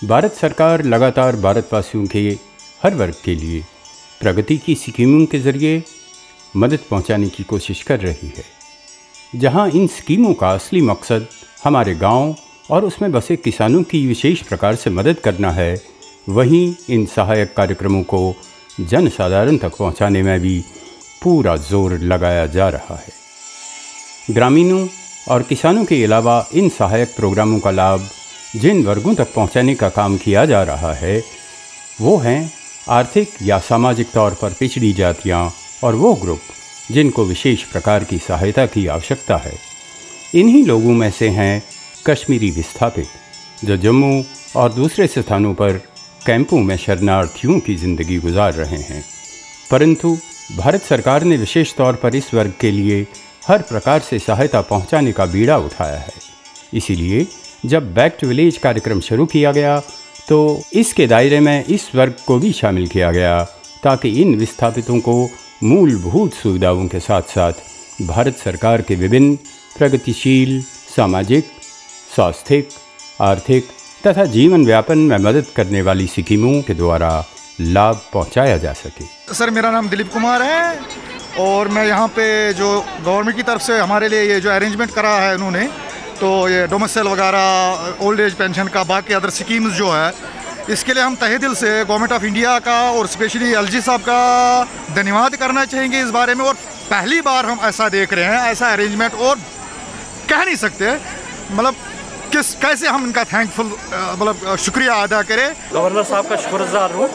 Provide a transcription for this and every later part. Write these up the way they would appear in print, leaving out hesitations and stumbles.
भारत सरकार लगातार भारतवासियों के हर वर्ग के लिए प्रगति की स्कीमों के ज़रिए मदद पहुंचाने की कोशिश कर रही है। जहां इन स्कीमों का असली मकसद हमारे गांव और उसमें बसे किसानों की विशेष प्रकार से मदद करना है, वहीं इन सहायक कार्यक्रमों को जन साधारण तक पहुंचाने में भी पूरा जोर लगाया जा रहा है। ग्रामीणों और किसानों के अलावा इन सहायक प्रोग्रामों का लाभ जिन वर्गों तक पहुंचाने का काम किया जा रहा है वो हैं आर्थिक या सामाजिक तौर पर पिछड़ी जातियां और वो ग्रुप जिनको विशेष प्रकार की सहायता की आवश्यकता है। इन्हीं लोगों में से हैं कश्मीरी विस्थापित, जो जम्मू और दूसरे स्थानों पर कैंपों में शरणार्थियों की ज़िंदगी गुजार रहे हैं। परंतु भारत सरकार ने विशेष तौर पर इस वर्ग के लिए हर प्रकार से सहायता पहुंचाने का बीड़ा उठाया है। इसीलिए जब बैक टू विलेज कार्यक्रम शुरू किया गया तो इसके दायरे में इस वर्ग को भी शामिल किया गया, ताकि इन विस्थापितों को मूलभूत सुविधाओं के साथ साथ भारत सरकार के विभिन्न प्रगतिशील सामाजिक, स्वास्थ्यिक, आर्थिक तथा जीवन व्यापन में मदद करने वाली स्कीमों के द्वारा लाभ पहुंचाया जा सके। सर, मेरा नाम दिलीप कुमार है और मैं यहाँ पे जो गवर्नमेंट की तरफ से हमारे लिए ये जो अरेंजमेंट करा है उन्होंने, तो ये डोमिसाइल वगैरह, ओल्ड एज पेंशन का, बाकी अदर स्कीम्स जो है, इसके लिए हम तहे दिल से गवर्नमेंट ऑफ इंडिया का और स्पेशली एलजी साहब का धन्यवाद करना चाहेंगे इस बारे में। और पहली बार हम ऐसा देख रहे हैं, ऐसा अरेंजमेंट, और कह नहीं सकते मतलब कैसे हम इनका थैंकफुल शुक्रिया अदा करें। गवर्नर साहब का शुक्रगुजार हूँ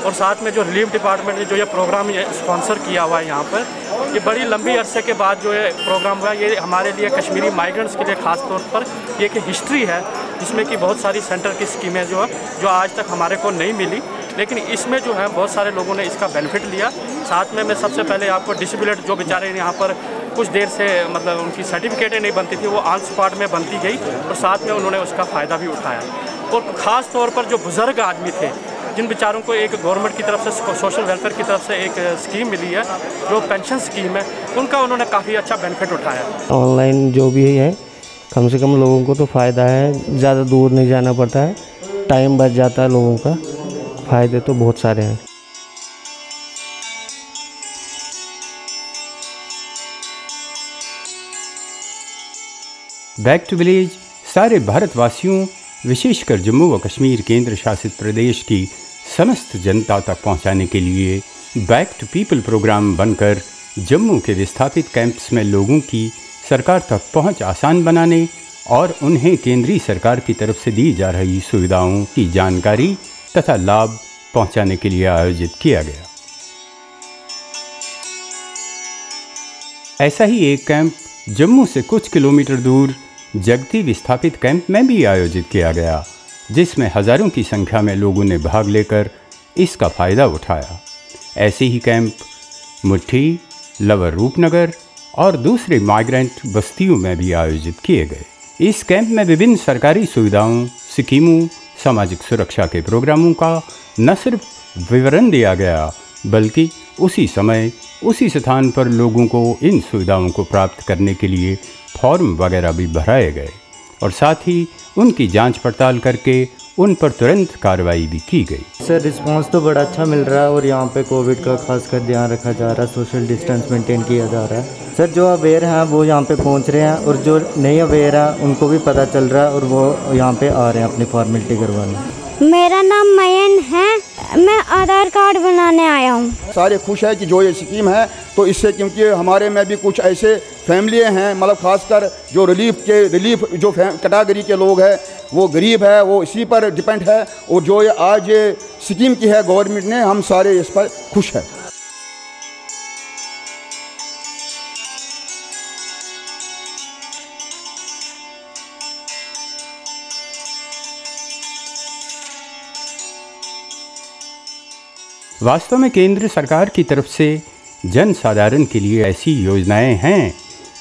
और साथ में जो रिलीफ डिपार्टमेंट ने जो ये प्रोग्राम स्पॉन्सर किया हुआ है यहाँ पर, ये बड़ी लंबी अरसे के बाद जो ये प्रोग्राम हुआ, ये हमारे लिए कश्मीरी माइग्रेंट्स के लिए ख़ास तौर पर ये एक हिस्ट्री है, जिसमें कि बहुत सारी सेंटर की स्कीमें जो आज तक हमारे को नहीं मिली, लेकिन इसमें जो है बहुत सारे लोगों ने इसका बेनिफिट लिया। साथ में मैं सबसे पहले आपको डिसेबिलिटी जो बेचारे यहाँ पर कुछ देर से मतलब उनकी सर्टिफिकेटें नहीं बनती थी, वो ऑन स्पॉट में बनती गई और साथ में उन्होंने उसका फ़ायदा भी उठाया। और ख़ास तौर पर जो बुज़ुर्ग आदमी थे, जिन बेचारों को एक गवर्नमेंट की तरफ से, सोशल वेलफेयर की तरफ से एक स्कीम मिली है जो पेंशन स्कीम है, उनका उन्होंने काफ़ी अच्छा बेनिफिट उठाया। ऑनलाइन जो भी है, कम से कम लोगों को तो फ़ायदा है, ज़्यादा दूर नहीं जाना पड़ता है, टाइम बच जाता है लोगों का, फ़ायदे तो बहुत सारे हैं। बैक टू विलेज सारे भारतवासियों, विशेषकर जम्मू व कश्मीर केंद्र शासित प्रदेश की समस्त जनता तक पहुंचाने के लिए बैक टू पीपल प्रोग्राम बनकर जम्मू के विस्थापित कैंप्स में लोगों की सरकार तक पहुंच आसान बनाने और उन्हें केंद्रीय सरकार की तरफ से दी जा रही सुविधाओं की जानकारी तथा लाभ पहुंचाने के लिए आयोजित किया गया। ऐसा ही एक कैंप जम्मू से कुछ किलोमीटर दूर जगती विस्थापित कैंप में भी आयोजित किया गया, जिसमें हज़ारों की संख्या में लोगों ने भाग लेकर इसका फ़ायदा उठाया। ऐसे ही कैंप मुट्ठी, लवर रूपनगर और दूसरे माइग्रेंट बस्तियों में भी आयोजित किए गए। इस कैंप में विभिन्न सरकारी सुविधाओं, स्कीमों, सामाजिक सुरक्षा के प्रोग्रामों का न सिर्फ विवरण दिया गया, बल्कि उसी समय उसी स्थान पर लोगों को इन सुविधाओं को प्राप्त करने के लिए फॉर्म वगैरह भी भराए गए और साथ ही उनकी जांच पड़ताल करके उन पर तुरंत कार्रवाई भी की गई। सर, रिस्पांस तो बड़ा अच्छा मिल रहा है और यहाँ पे कोविड का खासकर ध्यान रखा जा रहा है, सोशल डिस्टेंस मेंटेन किया जा रहा है। सर, जो अवेयर हैं वो यहाँ पे पहुँच रहे हैं और जो नहीं अवेयर हैं उनको भी पता चल रहा है और वो यहाँ पे आ रहे हैं अपनी फॉर्मेलिटी करवाने। मेरा नाम मयन है, मैं आधार कार्ड बनाने आया हूँ। सारे खुश है कि जो ये स्कीम है, तो इससे क्योंकि हमारे में भी कुछ ऐसे फैमिली हैं, मतलब खासकर जो रिलीफ जो कैटेगरी के लोग हैं, वो गरीब है, वो इसी पर डिपेंड है, और जो ये आज ये स्कीम की है गवर्नमेंट ने, हम सारे इस पर खुश हैं। वास्तव में केंद्र सरकार की तरफ से जन साधारण के लिए ऐसी योजनाएं हैं,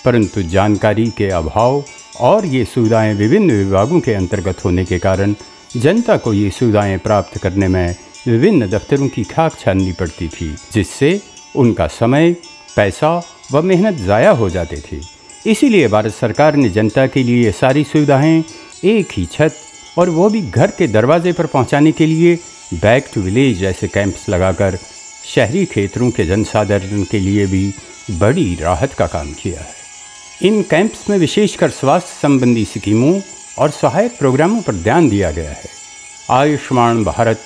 परंतु जानकारी के अभाव और ये सुविधाएं विभिन्न विभागों के अंतर्गत होने के कारण जनता को ये सुविधाएं प्राप्त करने में विभिन्न दफ्तरों की खाक छाननी पड़ती थी, जिससे उनका समय, पैसा व मेहनत ज़ाया हो जाते थे। इसीलिए भारत सरकार ने जनता के लिए ये सारी सुविधाएं एक ही छत और वो भी घर के दरवाजे पर पहुंचाने के लिए बैक टू विलेज जैसे कैंप्स लगाकर शहरी क्षेत्रों के जनसाधारण के लिए भी बड़ी राहत का काम किया है। इन कैंप्स में विशेषकर स्वास्थ्य संबंधी स्कीमों और सहायक प्रोग्रामों पर ध्यान दिया गया है। आयुष्मान भारत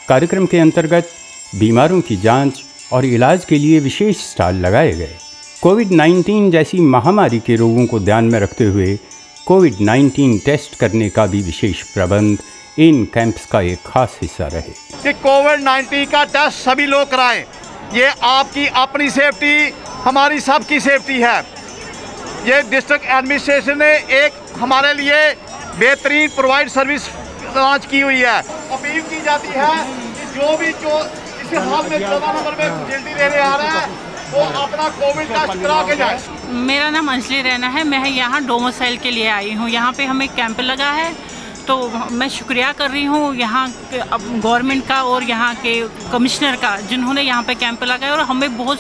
कार्यक्रम के अंतर्गत बीमारों की जांच और इलाज के लिए विशेष स्टॉल लगाए गए। कोविड-19 जैसी महामारी के रोगों को ध्यान में रखते हुए कोविड-19 टेस्ट करने का भी विशेष प्रबंध इन कैंप्स का एक खास हिस्सा रहे। कि कोविड-19 का टेस्ट सभी लोग कराएं। ये आपकी अपनी सेफ्टी, हमारी सबकी सेफ्टी है। ये डिस्ट्रिक्ट एडमिनिस्ट्रेशन ने एक हमारे लिए बेहतरीन प्रोवाइड सर्विस लॉन्च की हुई है। अपील की जाती है कि जो इस हाल में 14 नंबर में जल्दी लेने आ रहा है वो अपना कोविड टेस्ट करा के जाए। मेरा नाम अंजलि रैना है। मैं यहाँ डोमिसाइल के लिए आई हूँ। यहाँ पे हमें कैंप लगा है, तो मैं शुक्रिया कर रही हूँ यहाँ गवर्नमेंट का और यहाँ के कमिश्नर का, जिन्होंने यहाँ पे कैंप लगाया और हमें बहुत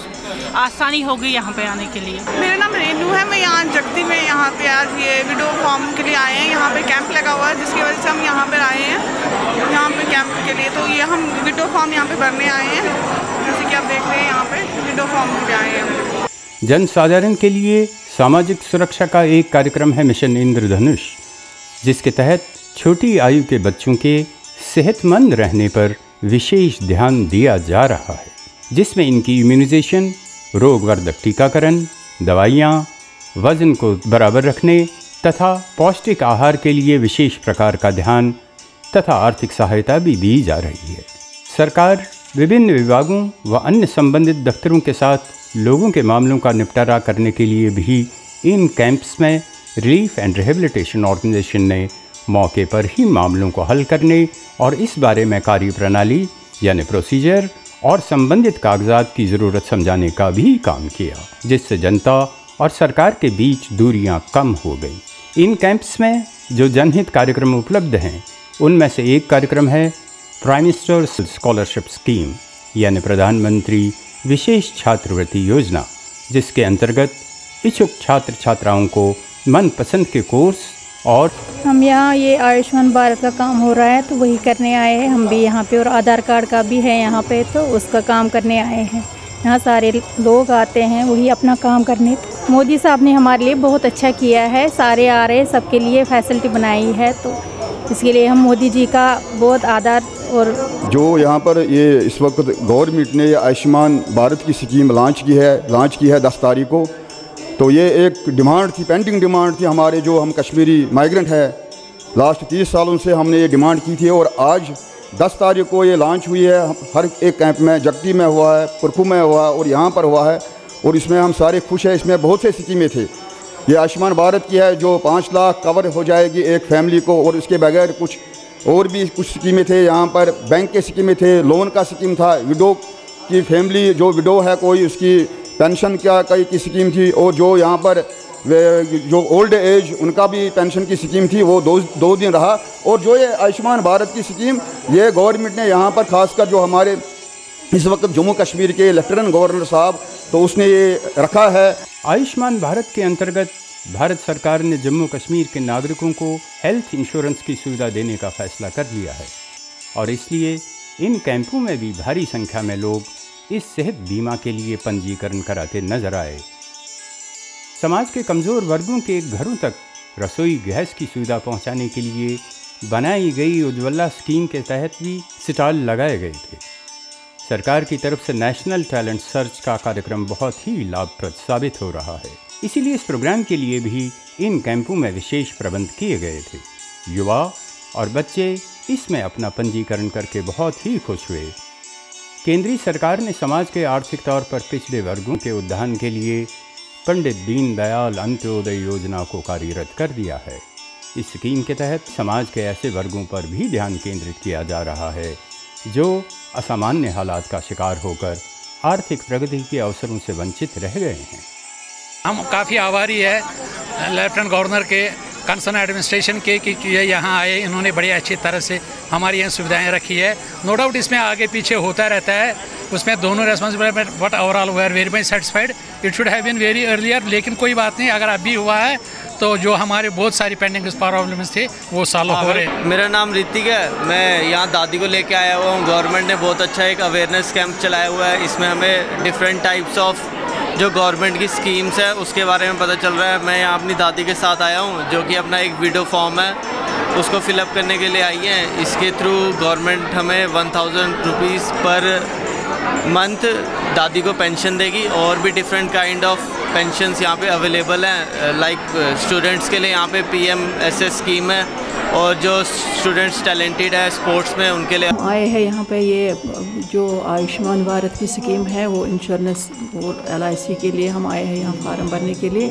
आसानी हो गई यहाँ पे आने के लिए। मेरा नाम रेनू है। मैं यहाँ जगती में यहाँ पे आज ये विडो फार्म के लिए आए हैं। यहाँ पे कैंप लगा हुआ है जिसकी वजह से हम यहाँ पर आए हैं यहाँ पे कैंप के लिए। तो ये हम विडो फार्म यहाँ पे भरने आए हैं, जैसे कि आप देख रहे हैं यहाँ पे विडो फार्म के लिए आए हैं। जनसाधारण के लिए सामाजिक सुरक्षा का एक कार्यक्रम है मिशन इंद्रधनुष, जिसके तहत छोटी आयु के बच्चों के सेहतमंद रहने पर विशेष ध्यान दिया जा रहा है, जिसमें इनकी इम्यूनाइजेशन, रोगवर्धक टीकाकरण, दवाइयाँ, वजन को बराबर रखने तथा पौष्टिक आहार के लिए विशेष प्रकार का ध्यान तथा आर्थिक सहायता भी दी जा रही है। सरकार विभिन्न विभागों व अन्य संबंधित दफ्तरों के साथ लोगों के मामलों का निपटारा करने के लिए भी इन कैंप्स में रिलीफ एंड रिहेबिलिटेशन ऑर्गेनाइजेशन ने मौके पर ही मामलों को हल करने और इस बारे में कार्यप्रणाली यानी प्रोसीजर और संबंधित कागजात की ज़रूरत समझाने का भी काम किया, जिससे जनता और सरकार के बीच दूरियां कम हो गई। इन कैंप्स में जो जनहित कार्यक्रम उपलब्ध हैं, उनमें से एक कार्यक्रम है प्राइम मिनिस्टर स्कॉलरशिप स्कीम यानी प्रधानमंत्री विशेष छात्रवृत्ति योजना, जिसके अंतर्गत इच्छुक छात्र छात्राओं को मनपसंद के कोर्स और हम यहाँ ये आयुष्मान भारत का काम हो रहा है तो वही करने आए हैं हम भी यहाँ पे, और आधार कार्ड का भी है यहाँ पे, तो उसका काम करने आए हैं। यहाँ सारे लोग आते हैं वही अपना काम करने। मोदी साहब ने हमारे लिए बहुत अच्छा किया है, सारे आ रहे, सबके लिए फैसिलिटी बनाई है, तो इसके लिए हम मोदी जी का बहुत आदर। और जो यहाँ पर ये इस वक्त गवर्नमेंट ने आयुष्मान भारत की स्कीम लॉन्च की है 10 तारीख को, तो ये एक डिमांड थी, पेंडिंग डिमांड थी हमारे जो हम कश्मीरी माइग्रेंट है, लास्ट 30 सालों से हमने ये डिमांड की थी और आज 10 तारीख को ये लॉन्च हुई है। हर एक कैंप में, जगती में हुआ है, पुरखू में हुआ है और यहाँ पर हुआ है, और इसमें हम सारे खुश हैं। इसमें बहुत से स्कीमें थे। ये आयुष्मान भारत की है जो 5 लाख कवर हो जाएगी एक फैमिली को, और इसके बगैर कुछ और भी कुछ स्कीमें थे। यहाँ पर बैंक के स्कीमें थे, लोन का स्कीम था, विडो की फैमिली जो विडो है कोई उसकी पेंशन की स्कीम थी, और जो यहाँ पर जो ओल्ड एज उनका भी पेंशन की स्कीम थी वो दो दिन रहा। और जो ये आयुष्मान भारत की स्कीम ये गवर्नमेंट ने यहाँ पर खासकर जो हमारे इस वक्त जम्मू कश्मीर के लेफ्टिनेंट गवर्नर साहब, तो उसने ये रखा है। आयुष्मान भारत के अंतर्गत भारत सरकार ने जम्मू कश्मीर के नागरिकों को हेल्थ इंश्योरेंस की सुविधा देने का फैसला कर लिया है, और इसलिए इन कैंपों में भी भारी संख्या में लोग इस सेहत बीमा के लिए पंजीकरण कराते नजर आए। समाज के कमज़ोर वर्गों के घरों तक रसोई गैस की सुविधा पहुंचाने के लिए बनाई गई उज्ज्वला स्कीम के तहत भी स्टॉल लगाए गए थे। सरकार की तरफ से नेशनल टैलेंट सर्च का कार्यक्रम बहुत ही लाभप्रद साबित हो रहा है, इसीलिए इस प्रोग्राम के लिए भी इन कैंपों में विशेष प्रबंध किए गए थे। युवा और बच्चे इसमें अपना पंजीकरण करके बहुत ही खुश हुए। केंद्रीय सरकार ने समाज के आर्थिक तौर पर पिछड़े वर्गों के उत्थान के लिए पंडित दीनदयाल अंत्योदय योजना को कार्यरत कर दिया है। इस स्कीम के तहत समाज के ऐसे वर्गों पर भी ध्यान केंद्रित किया जा रहा है जो असामान्य हालात का शिकार होकर आर्थिक प्रगति के अवसरों से वंचित रह गए हैं। हम काफ़ी आभारी है लेफ्टिनेंट गवर्नर के, कंसर्न एडमिनिस्ट्रेशन के कि ये यहाँ आए, इन्होंने बड़ी अच्छी तरह से हमारी यहाँ सुविधाएं रखी है। नो डाउट इसमें आगे पीछे होता रहता है, उसमें दोनों responsible, but overall we are very much satisfied. It should have been very earlier, लेकिन कोई बात नहीं, अगर अभी हुआ है तो जो हमारे बहुत सारी पेंडिंग प्रॉब्लम्स थे वो सॉल्व हो रहे हैं। मेरा नाम ऋतिक है, मैं यहाँ दादी को लेके आया हुआ हूँ। गवर्नमेंट ने बहुत अच्छा एक अवेयरनेस कैंप चलाया हुआ है। इसमें हमें डिफरेंट टाइप्स ऑफ जो गवर्नमेंट की स्कीम्स है उसके बारे में पता चल रहा है। मैं यहाँ अपनी दादी के साथ आया हूँ, जो कि अपना एक वीडियो फॉर्म है उसको फिलअप करने के लिए आई हैं। इसके थ्रू गवर्नमेंट हमें 1000 रुपीज़ पर मंथ दादी को पेंशन देगी, और भी डिफरेंट काइंड ऑफ पेंशन्स यहाँ पे अवेलेबल हैं। लाइक स्टूडेंट्स के लिए यहाँ पे PMSS स्कीम है, और जो स्टूडेंट्स टैलेंटेड है स्पोर्ट्स में उनके लिए आए हैं यहाँ पे। ये जो आयुष्मान भारत की स्कीम है वो इंश्योरेंस और LIC के लिए हम आए हैं यहाँ फार्म भरने के लिए,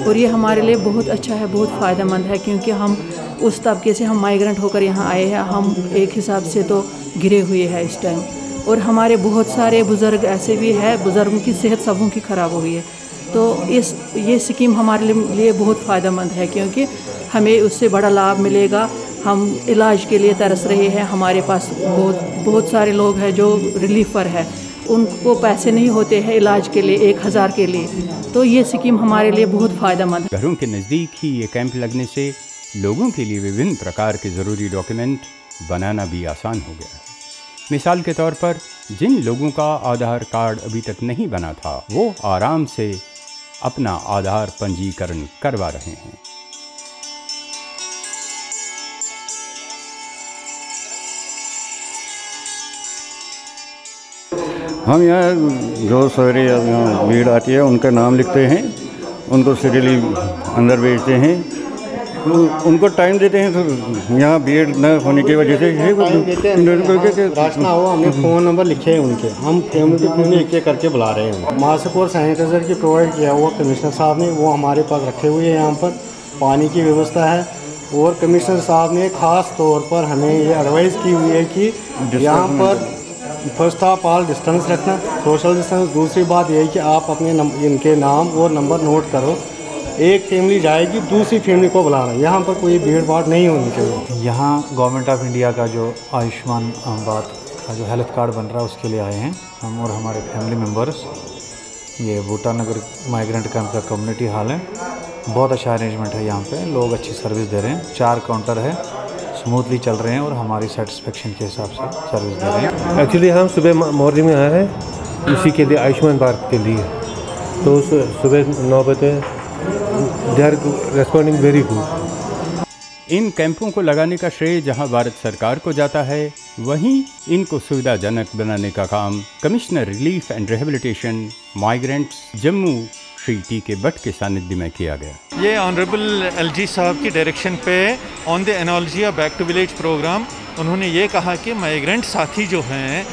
और ये हमारे लिए बहुत अच्छा है, बहुत फ़ायदेमंद है, क्योंकि हम उस तबके से हम माइग्रेंट होकर यहाँ आए हैं। हम एक हिसाब से तो गिरे हुए हैं इस टाइम, और हमारे बहुत सारे बुज़ुर्ग ऐसे भी हैं, बुज़ुर्गों की सेहत सबों की ख़राब हो गई है। तो ये स्कीम हमारे लिए बहुत फ़ायदेमंद है, क्योंकि हमें उससे बड़ा लाभ मिलेगा। हम इलाज के लिए तरस रहे हैं, हमारे पास बहुत सारे लोग हैं जो रिलीफ पर है, उनको पैसे नहीं होते हैं इलाज के लिए 1000 के लिए, तो ये स्कीम हमारे लिए बहुत फ़ायदेमंद है। घरों के नज़दीक ही ये कैंप लगने से लोगों के लिए विभिन्न प्रकार के ज़रूरी डॉक्यूमेंट बनाना भी आसान हो गया है। मिसाल के तौर पर जिन लोगों का आधार कार्ड अभी तक नहीं बना था, वो आराम से अपना आधार पंजीकरण करवा रहे हैं। हम यहाँ जो सवेरे यहाँ भीड़ आती है उनका नाम लिखते हैं, उनको सीरियली अंदर भेजते हैं, उनको टाइम देते हैं। तो यहाँ भीड़ न होने की वजह से रास्ता हो, हमने फ़ोन नंबर लिखे हैं उनके, हम फैमिली एक एक करके बुला रहे हैं। मास्क और सैनिटाइज़र की प्रोवाइड किया हुआ कमिश्नर साहब ने, वो हमारे पास रखे हुए हैं। यहाँ पर पानी की व्यवस्था है, और कमिश्नर साहब ने ख़ास तौर पर हमें ये एडवाइस की हुई है कि यहाँ पर फर्स्ट ऑफ ऑल डिस्टेंस रखना, सोशल डिस्टेंस। दूसरी बात यह है कि आप अपने इनके नाम और नंबर नोट करो। एक फैमिली जाएगी, दूसरी फैमिली को बुलाना, यहाँ पर कोई भीड़ भाड़ नहीं होनी चाहिए। यहाँ गवर्नमेंट ऑफ इंडिया का जो आयुष्मान भारत का जो हेल्थ कार्ड बन रहा है उसके लिए आए हैं हम और हमारे फैमिली मेम्बर्स। ये बूटा नगर माइग्रेंट कैंप का कम्युनिटी हॉल है, बहुत अच्छा अरेंजमेंट है यहाँ पे, लोग अच्छी सर्विस दे रहे हैं। 4 काउंटर है, स्मूथली चल रहे हैं और हमारी सेटिस्फेक्शन के हिसाब से सर्विस दे रहे हैं। एक्चुअली हम सुबह मॉर्निंग में आए हैं इसी के लिए, आयुष्मान भारत के लिए। तो सुबह 9 बजे they are responding very good. इन कैंपों को लगाने का श्रेय जहां भारत सरकार को जाता है, वहीं इनको सुविधाजनक बनाने का काम commissioner relief and rehabilitation migrants Jammu Shri TK. Bhatt के सानिध्य में किया गया। ये ऑनरेबल LG साहब की डायरेक्शन पे on the analogy of back to village program उन्होंने ये कहा कि माइग्रेंट साथी जो हैं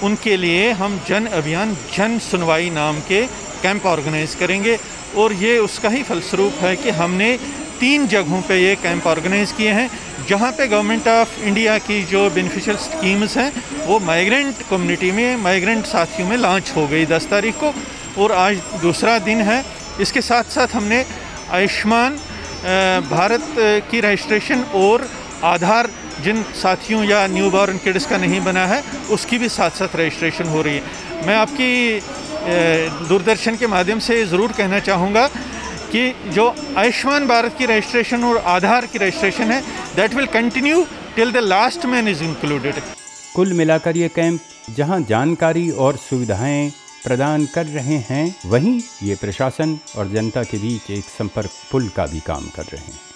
उनके लिए हम जन अभियान जन सुनवाई नाम के कैंप ऑर्गेनाइज करेंगे, और ये उसका ही फलस्वरूप है कि हमने 3 जगहों पे ये कैंप ऑर्गेनाइज किए हैं, जहाँ पे गवर्नमेंट ऑफ इंडिया की जो बेनिफिशियल स्कीम्स हैं वो माइग्रेंट कम्युनिटी में, माइग्रेंट साथियों में लॉन्च हो गई 10 तारीख को, और आज दूसरा दिन है। इसके साथ साथ हमने आयुष्मान भारत की रजिस्ट्रेशन और आधार जिन साथियों या न्यू बॉर्न किड्स का नहीं बना है उसकी भी साथ साथ रजिस्ट्रेशन हो रही है। मैं आपकी दूरदर्शन के माध्यम से ज़रूर कहना चाहूँगा कि जो आयुष्मान भारत की रजिस्ट्रेशन और आधार की रजिस्ट्रेशन है, that will continue till the last man is included. कुल मिलाकर ये कैंप जहां जानकारी और सुविधाएं प्रदान कर रहे हैं, वहीं ये प्रशासन और जनता के बीच एक संपर्क पुल का भी काम कर रहे हैं।